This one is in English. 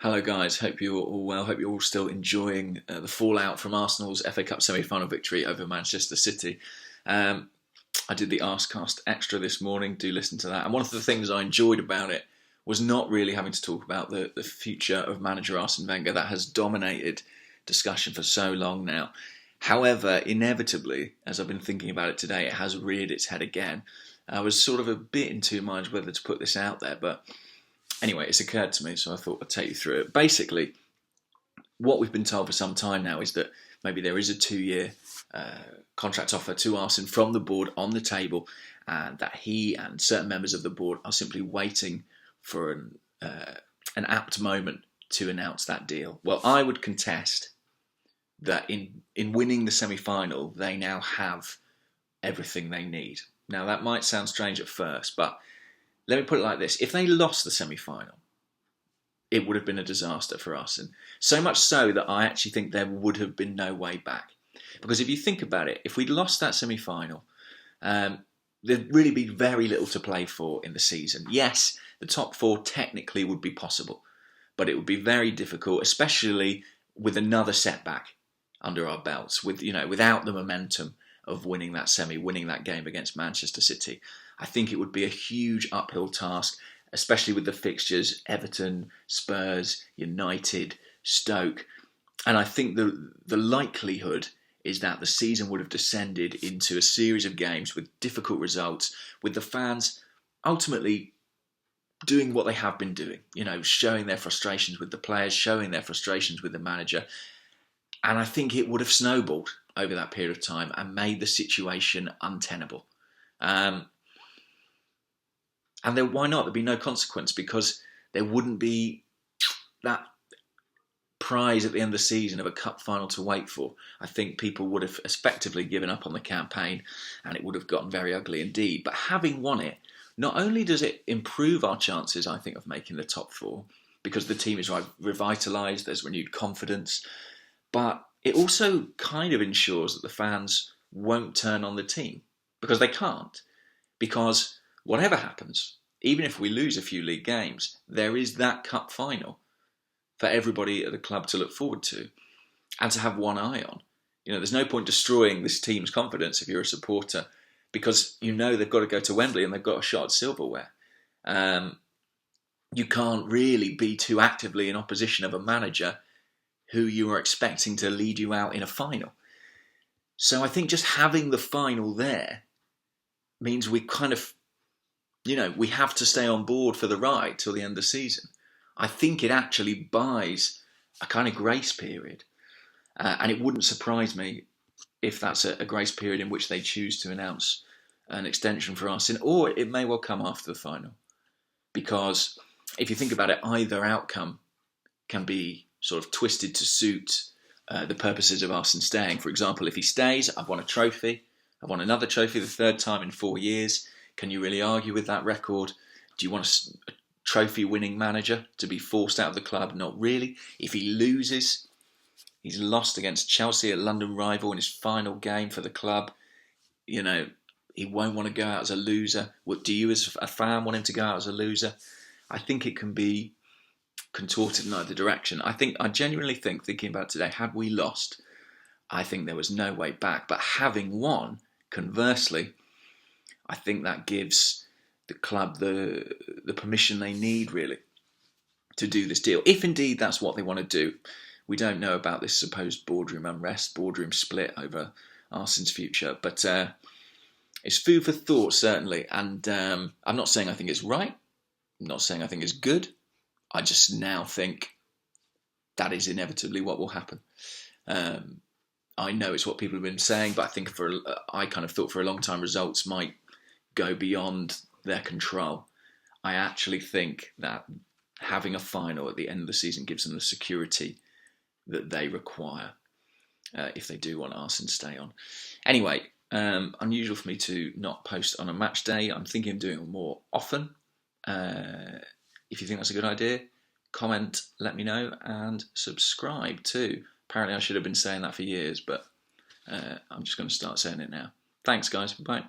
Hello guys, hope you're all well, hope you're all still enjoying the fallout from Arsenal's FA Cup semi-final victory over Manchester City. I did the Arsecast Extra this morning, do listen to that, and one of the things I enjoyed about it was not really having to talk about the future of manager Arsene Wenger. That has dominated discussion for so long now. However, inevitably, as I've been thinking about it today, it has reared its head again. I was sort of a bit in two minds whether to put this out there, but anyway, it's occurred to me, so I thought I'd take you through it. Basically, what we've been told for some time now is that maybe there is a 2-year contract offer to Arsene from the board on the table, and that he and certain members of the board are simply waiting for an apt moment to announce that deal. Well, I would contest that in winning the semi-final, they now have everything they need. Now, that might sound strange at first, but let me put it like this. If they lost the semi-final, it would have been a disaster for us. And so much so that I actually think there would have been no way back. Because if you think about it, if we'd lost that semi-final, there'd really be very little to play for in the season. Yes, the top four technically would be possible, but it would be very difficult, especially with another setback under our belts, without the momentum of winning that game against Manchester City. I think it would be a huge uphill task, especially with the fixtures: Everton, Spurs, United, Stoke. And I think the likelihood is that the season would have descended into a series of games with difficult results, with the fans ultimately doing what they have been doing, showing their frustrations with the players, showing their frustrations with the manager. And I think it would have snowballed over that period of time and made the situation untenable. And then why not? There'd be no consequence, because there wouldn't be that prize at the end of the season of a cup final to wait for. I think people would have effectively given up on the campaign, and it would have gotten very ugly indeed. But having won it, not only does it improve our chances, I think, of making the top four, because the team is revitalised, there's renewed confidence, but it also kind of ensures that the fans won't turn on the team, because they can't. Because whatever happens, even if we lose a few league games, there is that cup final for everybody at the club to look forward to and to have one eye on. There's no point destroying this team's confidence if you're a supporter, because they've got to go to Wembley and they've got a shot at silverware. You can't really be too actively in opposition of a manager who you are expecting to lead you out in a final. So I think just having the final there means we kind of, we have to stay on board for the ride till the end of the season. I think it actually buys a kind of grace period. And it wouldn't surprise me if that's a grace period in which they choose to announce an extension for Arsene, or it may well come after the final. Because if you think about it, either outcome can be sort of twisted to suit the purposes of Arsene staying. For example, if he stays, I've won a trophy. I've won another trophy, the third time in 4 years. Can you really argue with that record? Do you want a trophy-winning manager to be forced out of the club? Not really. If he loses, he's lost against Chelsea, a London rival, in his final game for the club. He won't want to go out as a loser. What do you, as a fan, want him to go out as a loser? I think it can be contorted in either direction. I genuinely think, thinking about it today, had we lost, I think there was no way back. But having won, conversely, I think that gives the club the permission they need, really, to do this deal. If indeed that's what they want to do. We don't know about this supposed boardroom unrest, boardroom split over Arsene's future. But it's food for thought, certainly. And I'm not saying I think it's right. I'm not saying I think it's good. I just now think that is inevitably what will happen. I know it's what people have been saying, but I kind of thought for a long time results might go beyond their control. I actually think that having a final at the end of the season gives them the security that they require if they do want Arsene to stay on. Anyway, unusual for me to not post on a match day. I'm thinking of doing it more often. If you think that's a good idea, comment, let me know, and subscribe too. Apparently I should have been saying that for years, but I'm just going to start saying it now. Thanks, guys. Bye.